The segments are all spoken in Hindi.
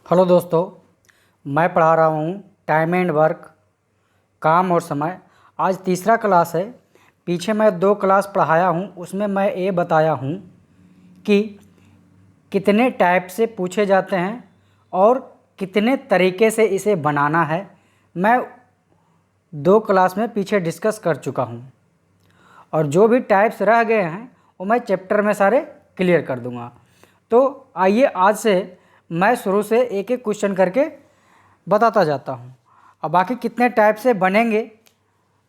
हेलो दोस्तों, मैं पढ़ा रहा हूँ टाइम एंड वर्क, काम और समय। आज तीसरा क्लास है। पीछे मैं 2 क्लास पढ़ाया हूँ, उसमें मैं ये बताया हूँ कि कितने टाइप से पूछे जाते हैं और कितने तरीके से इसे बनाना है। मैं 2 क्लास में पीछे डिस्कस कर चुका हूँ और जो भी टाइप्स रह गए हैं वो मैं चैप्टर में सारे क्लियर कर दूँगा। तो आइए आज से मैं शुरू से एक एक क्वेश्चन करके बताता जाता हूँ। अब बाकी कितने टाइप से बनेंगे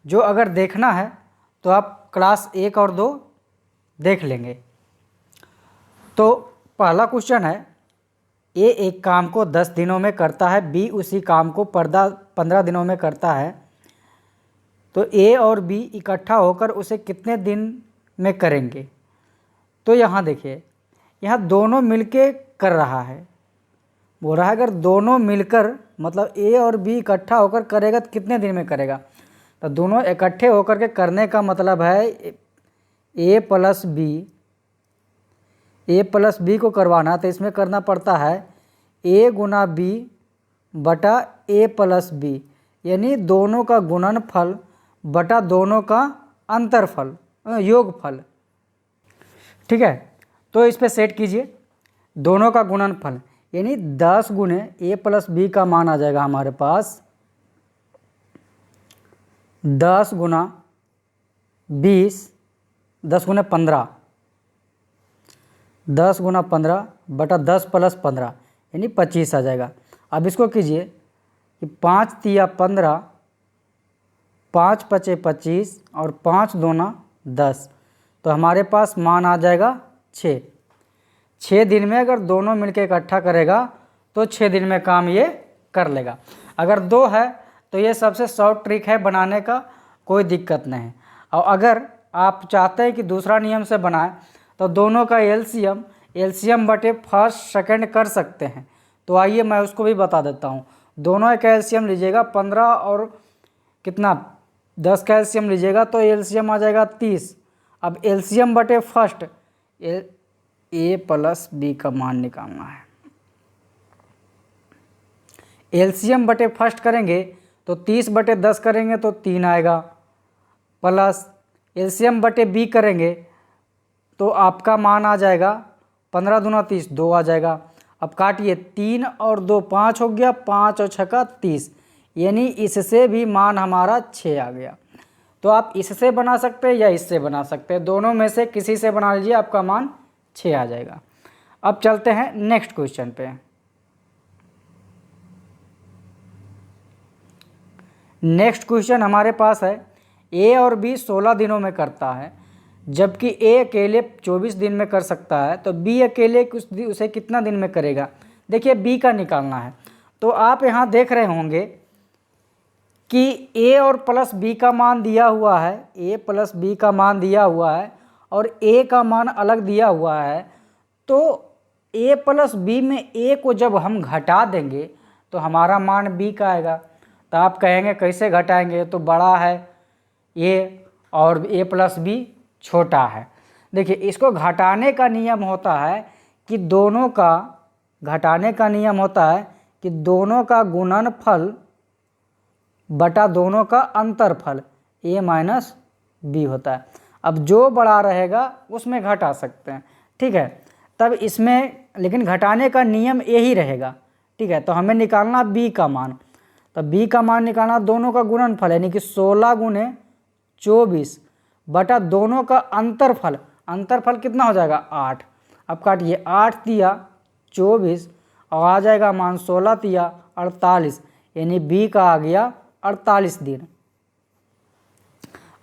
जो अगर देखना है तो आप क्लास 1 और 2 देख लेंगे। तो पहला क्वेश्चन है, ए एक काम को 10 दिनों में करता है, बी उसी काम को 15 दिनों में करता है, तो ए और बी इकट्ठा होकर उसे कितने दिन में करेंगे। तो यहाँ देखिए, यहाँ दोनों मिलके कर रहा है, बोल रहा है अगर दोनों मिलकर मतलब ए और बी इकट्ठा होकर करेगा तो कितने दिन में करेगा। तो दोनों इकट्ठे होकर के करने का मतलब है ए प्लस बी को करवाना, तो इसमें करना पड़ता है ए गुना बी बटा ए प्लस बी, यानी दोनों का गुणनफल बटा दोनों का अंतरफल, योगफल। ठीक है, तो इस पर सेट कीजिए दोनों का गुणनफल, यानी 10 गुने ए प्लस बी का मान आ जाएगा हमारे पास 10 गुना 20, 10 गुना 15, 10 गुना 15 बटा 10 प्लस 15 यानी 25 आ जाएगा। अब इसको कीजिए कि 5 तिया 15, 5 पचे 25 और 5 दूना 10, तो हमारे पास मान आ जाएगा 6। 6 दिन में अगर दोनों मिलकर इकट्ठा करेगा तो 6 दिन में काम ये कर लेगा। अगर 2 है तो ये सबसे शॉर्ट ट्रिक है बनाने का, कोई दिक्कत नहीं। और अगर आप चाहते हैं कि दूसरा नियम से बनाएं तो दोनों का एलसीएम बटे फर्स्ट सेकंड कर सकते हैं। तो आइए मैं उसको भी बता देता हूँ। दोनों का एलसीएम लीजिएगा 15 और कितना 10 का एलसीएम लीजिएगा तो एलसीएम आ जाएगा 30। अब एलसीएम बटे फर्स्ट ए प्लस बी का मान निकालना है। एलसीएम बटे फर्स्ट करेंगे तो 30 बटे 10 करेंगे तो 3 आएगा, प्लस एलसीएम बटे बी करेंगे तो आपका मान आ जाएगा 15 दूना 30, 2 आ जाएगा। अब काटिए 3 और 2 5 हो गया, 5 और 6 का 30, यानी इससे भी मान हमारा 6 आ गया। तो आप इससे बना सकते हैं या इससे बना सकते हैं, दोनों में से किसी से बना लीजिए, आपका मान 6 आ जाएगा। अब चलते हैं नेक्स्ट क्वेश्चन पे। नेक्स्ट क्वेश्चन हमारे पास है, ए और बी 16 दिनों में करता है, जबकि ए अकेले 24 दिन में कर सकता है, तो बी अकेले उसे कितना दिन में करेगा। देखिए बी का निकालना है, तो आप यहाँ देख रहे होंगे कि ए और प्लस बी का मान दिया हुआ है, ए प्लस बी का मान दिया हुआ है और ए का मान अलग दिया हुआ है। तो ए प्लस बी में ए को जब हम घटा देंगे तो हमारा मान बी का आएगा। तो आप कहेंगे कैसे घटाएंगे, तो बड़ा है ए और ए प्लस बी छोटा है। देखिए इसको घटाने का नियम होता है कि दोनों का गुणनफल बटा दोनों का अंतरफल ए माइनस बी होता है। अब जो बड़ा रहेगा उसमें घटा सकते हैं, ठीक है। तब इसमें लेकिन घटाने का नियम यही रहेगा, ठीक है। तो हमें निकालना बी का मान, तो बी का मान निकालना दोनों का गुणनफल यानी कि 16 गुने 24 बटा दोनों का अंतरफल, अंतरफल कितना हो जाएगा 8। अब काटिए 8 तिया 24 और आ जाएगा मान 16 तिया 48, यानी बी का आ गया 48 दिन।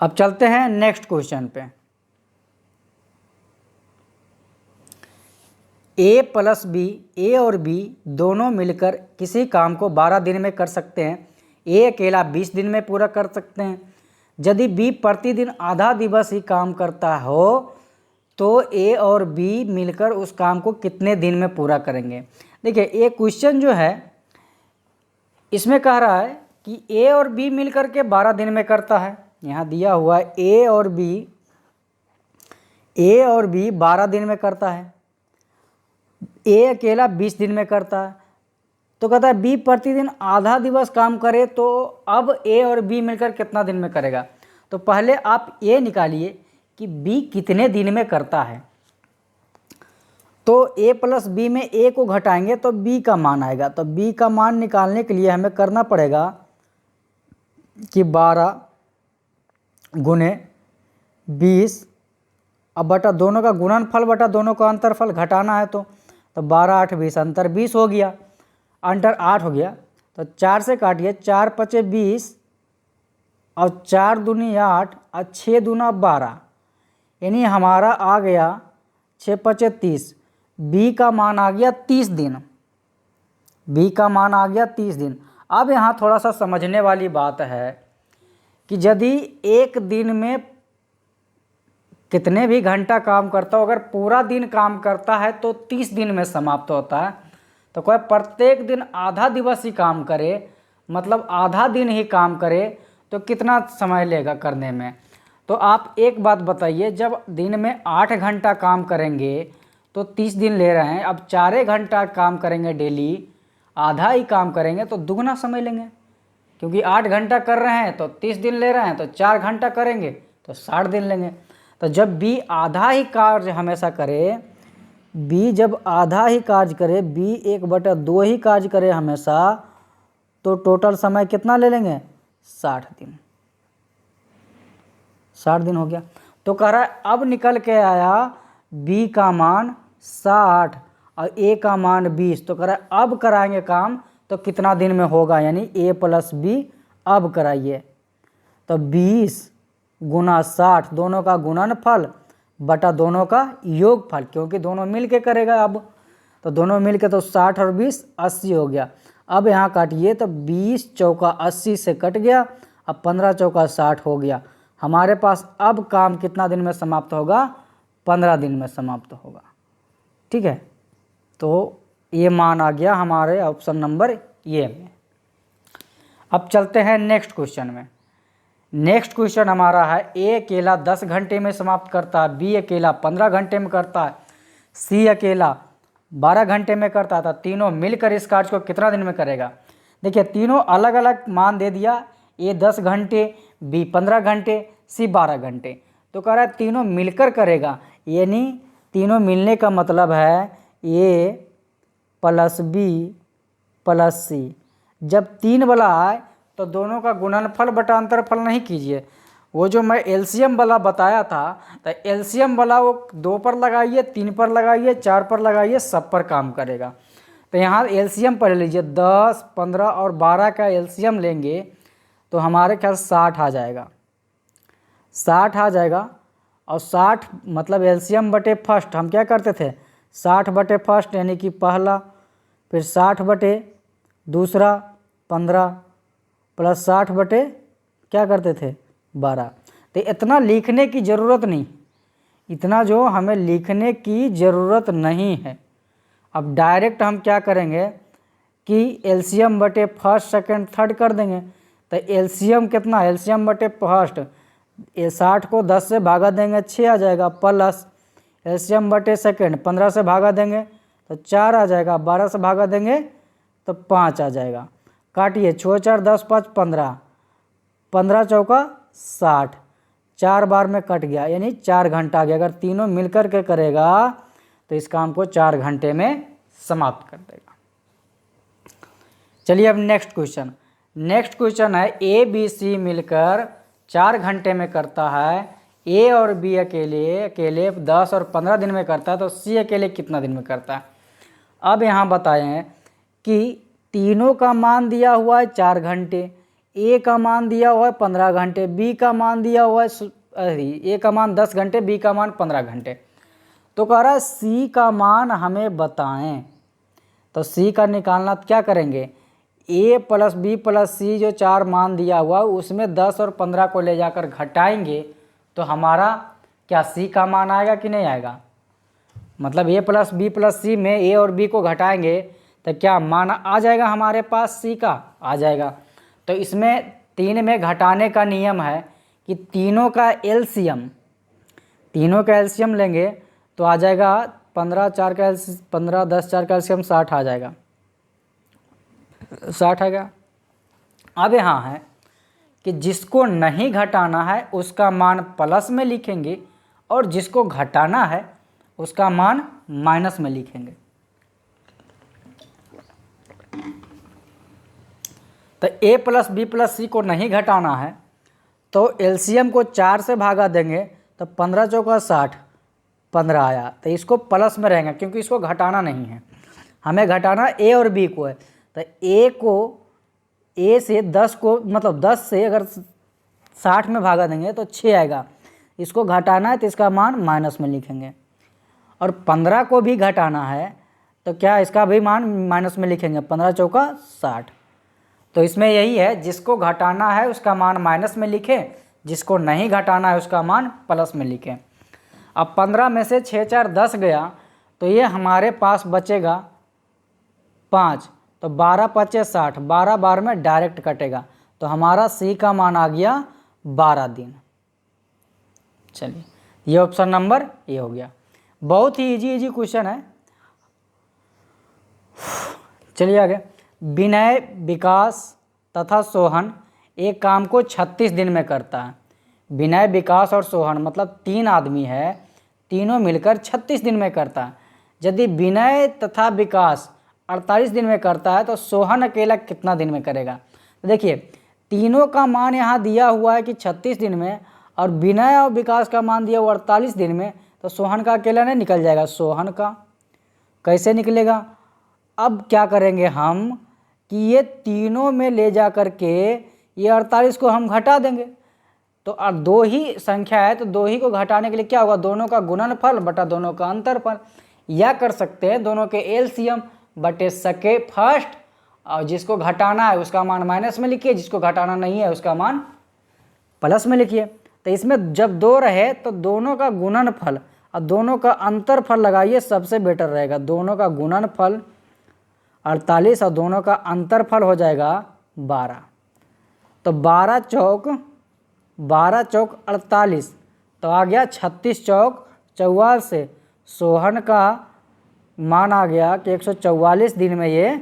अब चलते हैं नेक्स्ट क्वेश्चन पे। ए प्लस बी, ए और बी दोनों मिलकर किसी काम को 12 दिन में कर सकते हैं, ए अकेला 20 दिन में पूरा कर सकते हैं। यदि बी प्रतिदिन आधा दिवस ही काम करता हो तो ए और बी मिलकर उस काम को कितने दिन में पूरा करेंगे। देखिए ये क्वेश्चन जो है इसमें कह रहा है कि ए और बी मिलकर के 12 दिन में करता है। यहाँ दिया हुआ है ए और बी 12 दिन में करता है, ए अकेला 20 दिन में करता है। तो कहता है बी प्रतिदिन आधा दिवस काम करे, तो अब ए और बी मिलकर कितना दिन में करेगा। तो पहले आप ये निकालिए कि बी कितने दिन में करता है। तो ए प्लस बी में ए को घटाएंगे तो बी का मान आएगा। तो बी का मान निकालने के लिए हमें करना पड़ेगा कि 12 गुने 20 अब बटा दोनों का गुणनफल बटा दोनों का अंतरफल घटाना है। तो 12 8 20 अंतर 20 हो गया, अंतर 8 हो गया। तो 4 से काटिए, 4 पचे 20 और 4 दूनी 8 और 6 दूना 12, यानी हमारा आ गया 6 पचे 30। बी का मान आ गया 30 दिन। बी का मान आ गया 30 दिन। अब यहाँ थोड़ा सा समझने वाली बात है कि यदि एक दिन में कितने भी घंटा काम करता हो, अगर पूरा दिन काम करता है तो 30 दिन में समाप्त होता है। तो कोई प्रत्येक दिन आधा दिवस ही काम करे, मतलब आधा दिन ही काम करे, तो कितना समय लेगा करने में। तो आप एक बात बताइए, जब दिन में 8 घंटा काम करेंगे तो 30 दिन ले रहे हैं, अब 4 घंटा काम करेंगे डेली, आधा ही काम करेंगे तो दुगना समय लेंगे, क्योंकि 8 घंटा कर रहे हैं तो 30 दिन ले रहे हैं, तो 4 घंटा करेंगे तो 60 दिन लेंगे। तो जब बी आधा ही कार्य हमेशा करे, बी जब आधा ही कार्य करे, बी 1/2 ही कार्य करे हमेशा, तो टोटल समय कितना ले लेंगे, 60 दिन। 60 दिन हो गया। तो कह रहा है अब निकल के आया बी का मान 60 और ए का मान 20। तो कह रहा है अब कराएंगे काम तो कितना दिन में होगा, यानी ए प्लस बी अब कराइए। तो 20 गुना 60 दोनों का गुणनफल बटा दोनों का योगफल, क्योंकि दोनों मिल के करेगा अब, तो दोनों मिल के तो 60 और 20 80 हो गया। अब यहाँ काटिए तो 20 चौका 80 से कट गया, अब 15 चौका 60 हो गया। हमारे पास अब काम कितना दिन में समाप्त होगा, 15 दिन में समाप्त होगा। ठीक है, तो ये मान आ गया हमारे ऑप्शन नंबर ए में। अब चलते हैं नेक्स्ट क्वेश्चन में। नेक्स्ट क्वेश्चन हमारा है ए अकेला 10 घंटे में समाप्त करता है, बी अकेला 15 घंटे में करता है, सी अकेला 12 घंटे में करता था, तीनों मिलकर इस कार्य को कितना दिन में करेगा। देखिए तीनों अलग अलग मान दे दिया, ए 10 घंटे, बी 15 घंटे, सी 12 घंटे। तो कह रहा है तीनों मिलकर करेगा, यानी तीनों मिलने का मतलब है ए प्लस बी प्लस सी। जब 3 वाला आए तो दोनों का गुणनफल बटा अंतरफल नहीं कीजिए, वो जो मैं एलसीएम वाला बताया था, तो एलसीएम वाला वो 2 पर लगाइए, 3 पर लगाइए, 4 पर लगाइए, सब पर काम करेगा। तो यहाँ एलसीएम पढ़ लीजिए, 10 15 और 12 का एलसीएम लेंगे तो हमारे ख्याल 60 आ जाएगा, 60 आ जाएगा। और 60 मतलब एलसीएम बटे फर्स्ट, हम क्या करते थे 60 बटे फर्स्ट यानी कि पहला, फिर 60 बटे दूसरा 15 प्लस 60 बटे क्या करते थे 12। तो इतना लिखने की ज़रूरत नहीं, इतना जो हमें लिखने की ज़रूरत नहीं है। अब डायरेक्ट हम क्या करेंगे कि एलसीएम बटे फर्स्ट सेकंड थर्ड कर देंगे। तो एलसीएम कितना, एलसीएम बटे फर्स्ट, ये 60 को 10 से भागा देंगे 6 आ जाएगा, प्लस एलसीएम बटे सेकंड 15 से भागा देंगे तो 4 आ जाएगा, 12 से भागा देंगे तो 5 आ जाएगा। काटिए 6 4 10 5 15, 15 चौका 60, 4 बार में कट गया, यानी 4 घंटा आ गया। अगर तीनों मिलकर के करेगा तो इस काम को 4 घंटे में समाप्त कर देगा। चलिए अब नेक्स्ट क्वेश्चन। नेक्स्ट क्वेश्चन है ए बी सी मिलकर 4 घंटे में करता है, ए और बी अकेले अकेले 10 और 15 दिन में करता है, तो सी अकेले कितना दिन में करता है। अब यहाँ बताएं कि तीनों का मान दिया हुआ है 4 घंटे, ए का मान दिया हुआ है 15 घंटे, बी का मान दिया हुआ है ए का मान 10 घंटे, बी का मान 15 घंटे। तो कह रहा है सी का मान हमें बताएं। तो सी का निकालना क्या करेंगे, ए प्लस बी प्लस सी जो 4 मान दिया हुआ उसमें 10 और 15 को ले जाकर घटाएंगे तो हमारा क्या सी का मान आएगा कि नहीं आएगा। मतलब ए प्लस बी प्लस सी में ए और बी को घटाएंगे तो क्या मान आ जाएगा हमारे पास, सी का आ जाएगा। तो इसमें 3 में घटाने का नियम है कि तीनों का एलसीएम लेंगे तो आ जाएगा 15 4 का 15 10 4 का एलसीएम 60 आ जाएगा। 60 आएगा। अब यहाँ है कि जिसको नहीं घटाना है उसका मान प्लस में लिखेंगे और जिसको घटाना है उसका मान माइनस में लिखेंगे। तो a प्लस बी प्लस सी को नहीं घटाना है तो एलसीएम को 4 से भागा देंगे तो 15 चौका 60, 15 आया। तो इसको प्लस में रहेंगे क्योंकि इसको घटाना नहीं है, हमें घटाना ए और बी को है। तो ए से 10 को मतलब 10 से अगर 60 में भागा देंगे तो 6 आएगा। इसको घटाना है तो इसका मान माइनस में लिखेंगे। और 15 को भी घटाना है तो क्या इसका भी मान माइनस में लिखेंगे, 15 चौका 60। तो इसमें यही है, जिसको घटाना है उसका मान माइनस में लिखें, जिसको नहीं घटाना है उसका मान प्लस में लिखें। अब 15 में से 6 4 10 गया तो ये हमारे पास बचेगा 5। तो 12 5 60, 12 बार में डायरेक्ट कटेगा तो हमारा सी का मान आ गया 12 दिन। चलिए ये ऑप्शन नंबर ए हो गया। बहुत ही इजी क्वेश्चन है। चलिए आगे। विनय, विकास तथा सोहन एक काम को 36 दिन में करता है। विनय, विकास और सोहन मतलब 3 आदमी है, तीनों मिलकर 36 दिन में करता है। यदि विनय तथा विकास 48 दिन में करता है तो सोहन अकेला कितना दिन में करेगा। तो देखिए तीनों का मान यहाँ दिया हुआ है कि 36 दिन में और विनय और विकास का मान दिया हुआ 48 दिन में, तो सोहन का अकेला नहीं निकल जाएगा। सोहन का कैसे निकलेगा? अब क्या करेंगे हम कि ये तीनों में ले जा कर के ये 48 को हम घटा देंगे। तो अब 2 ही संख्या है तो 2 ही को घटाने के लिए क्या होगा, दोनों का गुणनफल बटा दोनों का अंतरफल। या कर सकते हैं दोनों के एलसीएम बटे सके फर्स्ट, और जिसको घटाना है उसका मान माइनस में लिखिए, जिसको घटाना नहीं है उसका मान प्लस में लिखिए। तो इसमें जब 2 रहे तो दोनों का गुणनफल और दोनों का अंतरफल लगाइए, सबसे बेटर रहेगा। दोनों का गुणनफल 48 और दोनों का अंतरफल हो जाएगा 12। तो 12 चौक 48 तो आ गया 36 चौक 44 से सोहन का मान आ गया कि 144 दिन में ये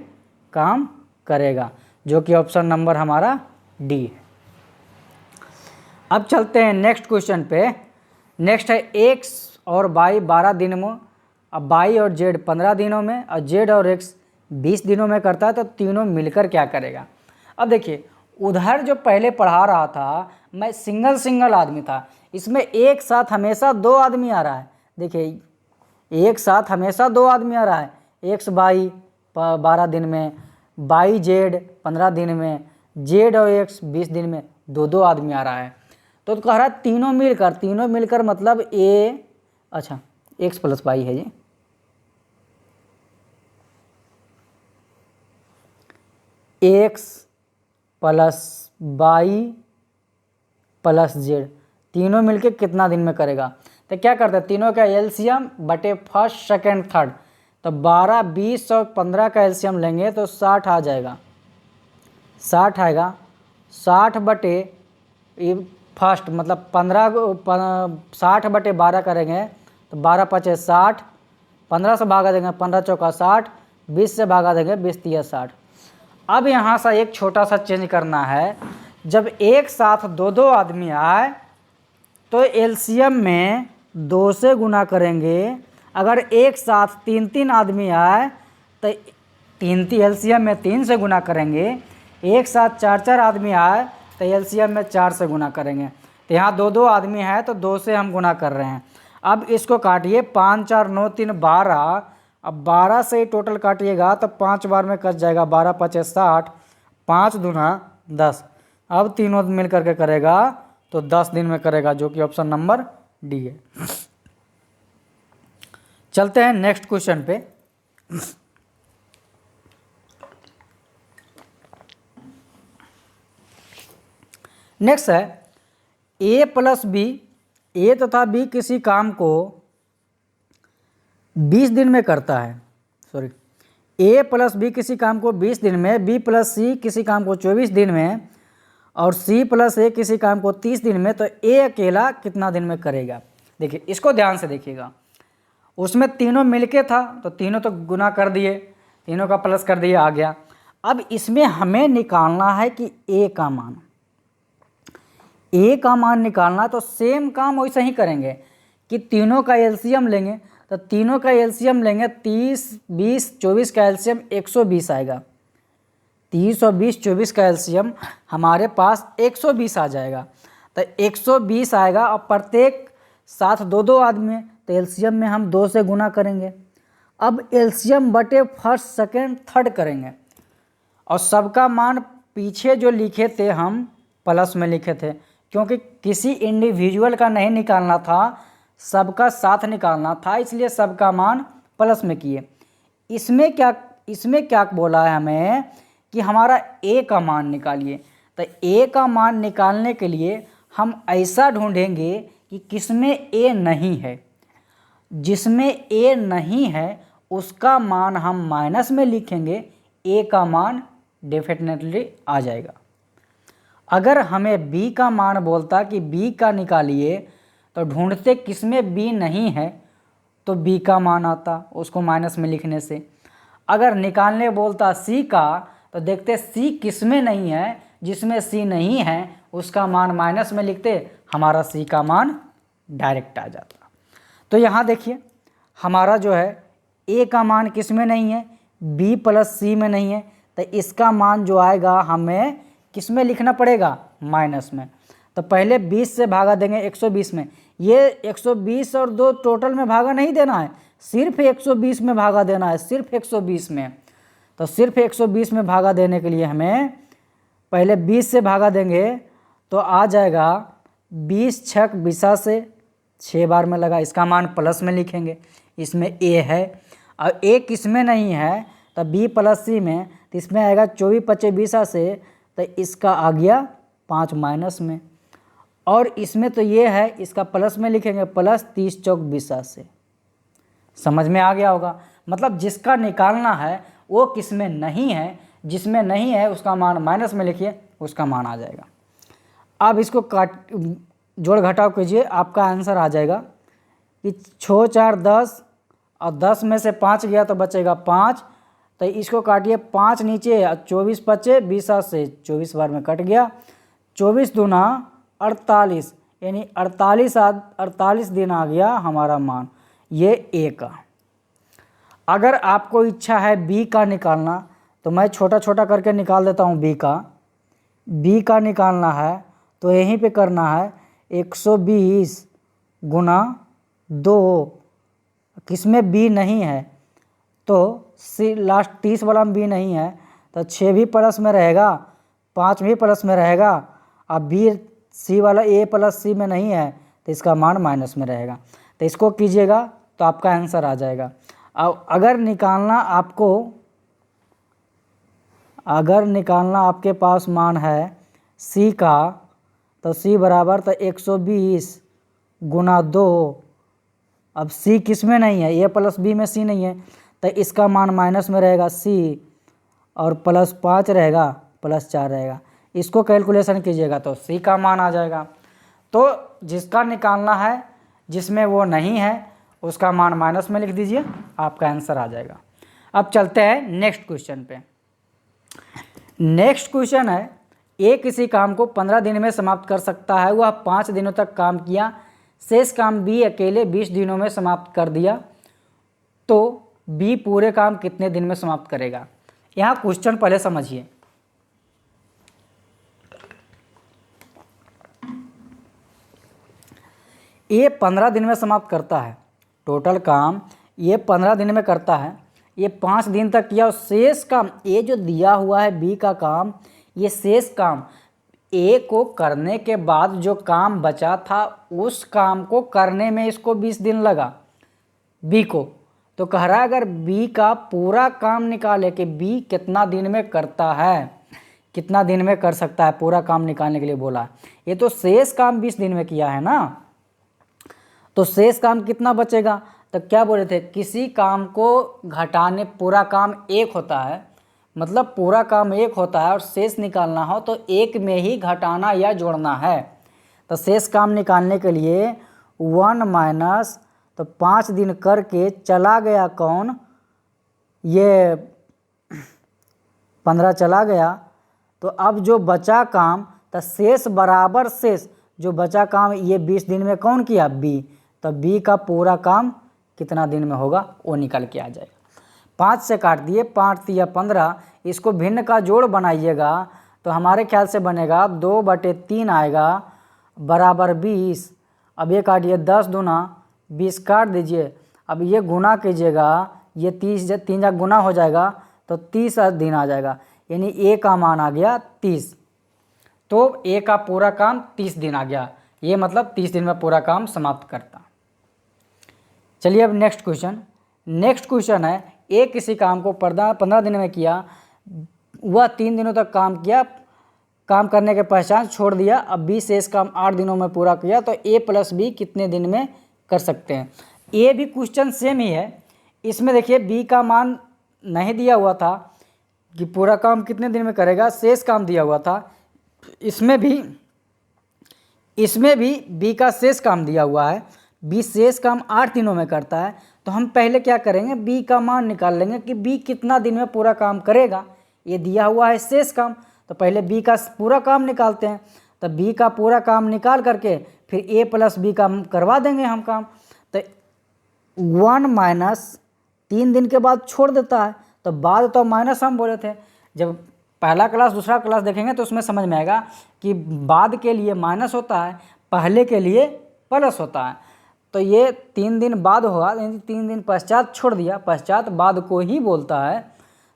काम करेगा, जो कि ऑप्शन नंबर हमारा डी है। अब चलते हैं नेक्स्ट क्वेश्चन पे। नेक्स्ट है एक्स और वाई 12 दिन में, अब वाई और जेड 15 दिनों में और जेड और एक्स 20 दिनों में करता है, तो तीनों मिलकर क्या करेगा। अब देखिए उधर जो पहले पढ़ा रहा था मैं सिंगल आदमी था, इसमें एक साथ हमेशा 2 आदमी आ रहा है। देखिए एक साथ हमेशा 2 आदमी आ रहा है, एक्स वाई 12 दिन में, वाई जेड 15 दिन में, जेड और एक्स 20 दिन में, 2 आदमी आ रहा है। तो कह रहा है तीनों मिलकर मतलब ए, अच्छा एक्स प्लस वाई है ये, X plus Y plus Z तीनों मिलके कितना दिन में करेगा। तो क्या करते हैं तीनों का एलसीएम बटे फर्स्ट सेकंड थर्ड, तो 12 20 और 15 का एलसीएम लेंगे तो 60 आ जाएगा। 60 आएगा, 60 बटे ये फर्स्ट मतलब 60 बटे 12 करेंगे तो 12 5 60, 15 से भागा देंगे 15 चौका 60, 20 से भागा देंगे 20 तिया 60। अब यहाँ से एक छोटा सा चेंज करना है, जब एक साथ 2 आदमी आए तो एलसीएम में 2 से गुना करेंगे। अगर एक साथ 3 आदमी आए तो 3 एलसीएम में 3 से गुना करेंगे। एक साथ 4 आदमी आए तो एलसीएम में 4 से गुना करेंगे। तो यहाँ 2 आदमी है तो 2 से हम गुना कर रहे हैं। अब इसको काटिए, 5 4 9 3 12। अब 12 से टोटल काटिएगा तो 5 बार में कट जाएगा, 12 5 60, 5 दूना 10। अब तीनों मिल करके करेगा तो 10 दिन में करेगा, जो कि ऑप्शन नंबर डी है। चलते हैं नेक्स्ट क्वेश्चन पे। नेक्स्ट है ए प्लस बी, ए तथा बी किसी काम को 20 दिन में करता है। सॉरी, ए प्लस बी किसी काम को 20 दिन में, बी प्लस सी किसी काम को 24 दिन में और सी प्लस ए किसी काम को 30 दिन में, तो ए अकेला कितना दिन में करेगा। देखिए इसको ध्यान से देखिएगा, उसमें तीनों मिलके था तो तीनों तो गुना कर दिए, तीनों का प्लस कर दिया आ गया। अब इसमें हमें निकालना है कि ए का मान, ए का मान निकालना, तो सेम काम वैसे ही करेंगे कि तीनों का एलसीएम लेंगे। तो तीनों का एलसीएम लेंगे, 30, 20, 24 का एलसीएम 120 आएगा। 30 और 20, 24 का एलसीएम हमारे पास 120 आ जाएगा। तो 120 आएगा और प्रत्येक साथ दो दो आदमी, तो एलसीएम में हम 2 से गुना करेंगे। अब एलसीएम बटे फर्स्ट, सेकेंड, थर्ड करेंगे और सबका मान पीछे जो लिखे थे हम प्लस में लिखे थे, क्योंकि किसी इंडिविजुअल का नहीं निकालना था, सबका साथ निकालना था, इसलिए सबका मान प्लस में किए। इसमें क्या बोला है हमें कि हमारा ए का मान निकालिए। तो ए का मान निकालने के लिए हम ऐसा ढूंढेंगे कि किसमें ए नहीं है। जिसमें ए नहीं है उसका मान हम माइनस में लिखेंगे, ए का मान डेफिनेटली आ जाएगा। अगर हमें बी का मान बोलता कि बी का निकालिए, तो ढूंढते किसमें बी नहीं है, तो बी का मान आता उसको माइनस में लिखने से। अगर निकालने बोलता सी का, तो देखते सी किसमें नहीं है, जिसमें सी नहीं है उसका मान माइनस में लिखते, हमारा सी का मान डायरेक्ट आ जाता। तो यहाँ देखिए हमारा जो है ए का मान किस में नहीं है, बी प्लस सी में नहीं है, तो इसका मान जो आएगा हमें किस में लिखना पड़ेगा, माइनस में। तो पहले 20 से भागा देंगे 120 में, ये 120 और 2 टोटल में भागा नहीं देना है, सिर्फ 120 में भागा देना है, सिर्फ 120 में। तो सिर्फ 120 में भागा देने के लिए हमें पहले 20 से भागा देंगे, तो आ जाएगा 20 छक 20 से 6 बार में लगा, इसका मान प्लस में लिखेंगे। इसमें ए है और ए किस में नहीं है, तो बी प्लस सी में, तो इसमें आएगा 24 25 20 से, तो इसका आ गया 5 माइनस में। और इसमें तो ये है, इसका प्लस में लिखेंगे, प्लस 30 चौक 20 से। समझ में आ गया होगा। मतलब जिसका निकालना है वो किस में नहीं है, जिसमें नहीं है उसका मान माइनस में लिखिए, उसका मान आ जाएगा। अब इसको जोड़ घटाव कीजिए, आपका आंसर आ जाएगा कि 6 4 10 और 10 में से 5 गया तो बचेगा 5, तो इसको काटिए 5 नीचे, 24 25 20 से 24 बार में कट गया, 24 दूना 48, यानी 48 दिन आ गया हमारा मान, ये ए का। अगर आपको इच्छा है बी का निकालना, तो मैं छोटा छोटा करके निकाल देता हूँ बी का निकालना है, तो यहीं पे करना है 120 गुना 2, किसमें बी नहीं है, तो सी लास्ट 30 वाला में बी नहीं है, तो 6 भी प्लस में रहेगा, 5 भी प्लस में रहेगा, अब बी सी वाला ए प्लस सी में नहीं है, तो इसका मान माइनस में रहेगा। तो इसको कीजिएगा तो आपका आंसर आ जाएगा। अब अगर निकालना आपके पास मान है सी का, तो सी बराबर तो 120 गुना 2, अब सी किस में नहीं है, ए प्लस बी में सी नहीं है, तो इसका मान माइनस में रहेगा सी, और प्लस 5 रहेगा, प्लस 4 रहेगा। इसको कैलकुलेशन कीजिएगा तो सी का मान आ जाएगा। तो जिसका निकालना है, जिसमें वो नहीं है, उसका मान माइनस में लिख दीजिए, आपका आंसर आ जाएगा। अब चलते हैं नेक्स्ट क्वेश्चन पे। नेक्स्ट क्वेश्चन है, ए किसी काम को 15 दिन में समाप्त कर सकता है, वह 5 दिनों तक काम किया, शेष काम बी अकेले 20 दिनों में समाप्त कर दिया, तो बी पूरे काम कितने दिन में समाप्त करेगा। यहाँ क्वेश्चन पहले समझिए। ये 15 दिन में समाप्त करता है, टोटल काम ये 15 दिन में करता है, ये 5 दिन तक किया, और शेष काम ये जो दिया हुआ है बी का काम, ये शेष काम ए को करने के बाद जो काम बचा था, उस काम को करने में इसको 20 दिन लगा बी को। तो कह रहा है अगर बी का पूरा काम निकाले कि बी कितना दिन में करता है, कितना दिन में कर सकता है, पूरा काम निकालने के लिए बोला। ये तो शेष काम 20 दिन में किया है ना, तो शेष काम कितना बचेगा। तो क्या बोले थे, किसी काम को घटाने, पूरा काम एक होता है, मतलब पूरा काम एक होता है और शेष निकालना हो तो एक में ही घटाना या जोड़ना है। तो शेष काम निकालने के लिए 1 माइनस, तो 5 दिन करके चला गया कौन, ये 15 चला गया, तो अब जो बचा काम तो शेष बराबर शेष, जो बचा काम ये 20 दिन में कौन किया, बी, तो बी का पूरा काम कितना दिन में होगा वो निकल के आ जाएगा। 5 से काट दिए, 5 तिया 15, इसको भिन्न का जोड़ बनाइएगा तो हमारे ख्याल से बनेगा 2/3 आएगा बराबर 20। अब ये काटिए 10 दूना 20 काट दीजिए, अब ये गुना कीजिएगा, ये 30 3 जा गुना हो जाएगा तो 30 दिन आ जाएगा, यानी ए का मान आ गया 30। तो ए का पूरा काम 30 दिन आ गया, ये मतलब 30 दिन में पूरा काम समाप्त करता। चलिए अब नेक्स्ट क्वेश्चन है, ए किसी काम को 15 दिन में किया, वह 3 दिनों तक काम किया, काम करने के पहचान छोड़ दिया, अब बी शेष काम 8 दिनों में पूरा किया, तो ए प्लस बी कितने दिन में कर सकते हैं। ए भी क्वेश्चन सेम ही है, इसमें देखिए बी का मान नहीं दिया हुआ था कि पूरा काम कितने दिन में करेगा, शेष काम दिया हुआ था। इसमें भी बी का शेष काम दिया हुआ है, बी शेष काम 8 दिनों में करता है। तो हम पहले क्या करेंगे, बी का मान निकाल लेंगे कि बी कितना दिन में पूरा काम करेगा। ये दिया हुआ है शेष काम, तो पहले बी का पूरा काम निकालते हैं। तो बी का पूरा काम निकाल करके फिर ए प्लस बी का करवा देंगे हम काम। तो 1 माइनस 3 दिन के बाद छोड़ देता है, तो बाद तो माइनस हम बोले थे। जब पहला क्लास दूसरा क्लास देखेंगे तो उसमें समझ में आएगा कि बाद के लिए माइनस होता है, पहले के लिए प्लस होता है। तो ये 3 दिन बाद होगा, यानी 3 दिन पश्चात छोड़ दिया, पश्चात बाद को ही बोलता है।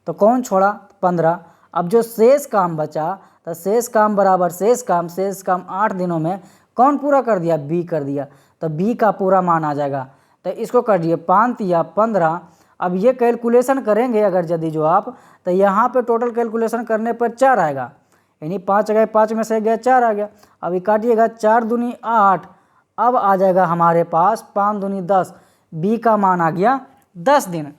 तो कौन छोड़ा, 15। अब जो शेष काम बचा, तो शेष काम बराबर शेष काम 8 दिनों में कौन पूरा कर दिया, बी कर दिया, तो बी का पूरा मान आ जाएगा। तो इसको कर दिए 5 या 15। अब ये कैलकुलेशन करेंगे अगर यदि जो आप, तो यहाँ पे टोटल कैलकुलेशन करने पर 4 आएगा, यानी 5 गए, 5 में से गया 4 आ गया। अब ये काटिएगा, 4 दूनी 8, अब आ जाएगा हमारे पास 5 दूनी 10, बी का मान आ गया 10 दिन।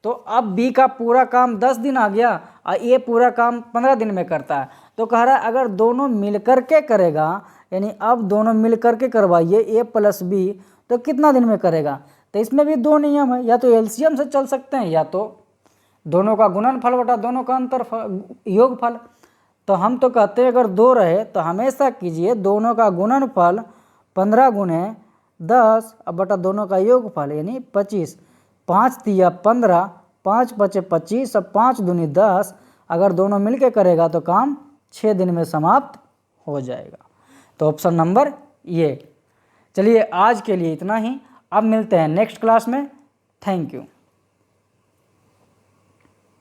तो अब बी का पूरा काम 10 दिन आ गया और ये पूरा काम 15 दिन में करता है। तो कह रहा है अगर दोनों मिलकर के करेगा, यानी अब दोनों मिलकर के करवाइए ए प्लस बी, तो कितना दिन में करेगा। तो इसमें भी 2 नियम है, या तो एलसीएम से चल सकते हैं, या तो दोनों का गुणनफल बटा दोनों का अंतर योगफल। तो हम तो कहते हैं अगर 2 रहे तो हमेशा कीजिए दोनों का गुणनफल 15 गुने 10 अब बटा दोनों का योगफल, यानी 25। 5 तिया 15, 5 बचे 25, अब 5 दूनी 10, अगर दोनों मिलके करेगा तो काम 6 दिन में समाप्त हो जाएगा। तो ऑप्शन नंबर ये। चलिए आज के लिए इतना ही, अब मिलते हैं नेक्स्ट क्लास में। Thank you.